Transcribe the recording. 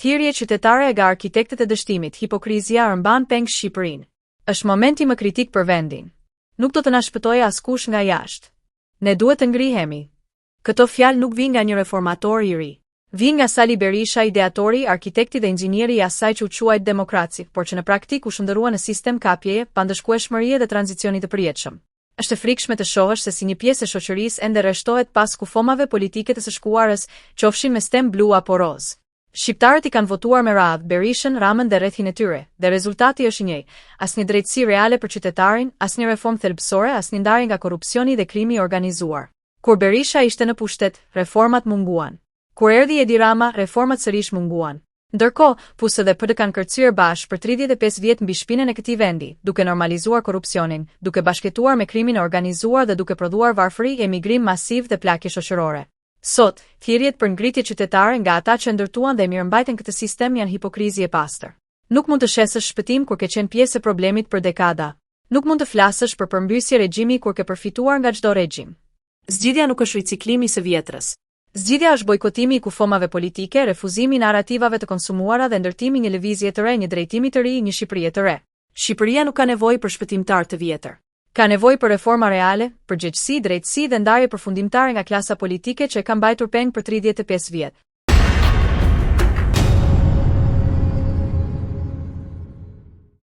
Thirrje qytetare nga arkitektët e dështimit, hipokrizia rëmban peng Shqipërinë. Është momenti më kritik për vendin. Nuk do të na shpëtojë askush nga jashtë. Ne duhet të ngrihemi. Këto fjalë nuk vijnë nga një reformator i ri. Vijnë nga Sali Berisha, ideatori, arkitekti dhe inxhinieri i asaj që u quajt demokraci, por që në praktik u shndërrua në sistem kapjeje, pandëshkueshmërie dhe tranzicionit të përjetshëm. Është e frikshme të shohësh se si një pjesë e shoqërisë ende rreshtohet pas kufomave politike të së shkuarës, qofshin me stem blu apo roz. Shqiptarët i kanë votuar me radhë Berishën, Ramën dhe rrethin e tyre, dhe rezultati është i njëjtë: asnjë drejtësi reale për qytetarin, asnjë reformë thelbësore, asnjë ndarje nga korrupsioni dhe krimi i organizuar. Kur Berisha ishte në pushtet, reformat munguan. Kur erdhi Edi Rama, reformat sërish munguan. Ndërkohë, PUS dhe PD kanë kërcyer bashkë për 35 vjet mbi shpinën e këtij vendi, duke normalizuar korrupsionin, duke bashkëtuar me krimin e organizuar dhe duke prodhuar varfëri, emigrim masiv dhe plagë shoqërore. Sot, thirrjet për ngritje qytetare nga ata që ndërtuan dhe mirëmbajtën këtë sistem janë hipokrizi e pastër. Nuk mund të shesësh shpëtim kur ke qenë pjesë e problemit për dekada. Nuk mund të flasësh për përmbysje regjimi kur ke përfituar nga çdo regjim. Zgjidhja nuk është riciklimi i së vjetrës. Zgjidhja është bojkotimi i kufomave politike, refuzimi i narrativave të konsumuara dhe ndërtimi një lëvizje të re, një drejtimi të ri, një Shqipëri të re. Shqipëria nuk ka nevojë për shpëtimtar të vjetër. Ka nevojë për reforma reale, për përgjegjësi, drejtësi dhe ndarje përfundimtare nga klasa politike që e ka mbajtur peng për 35 vjet.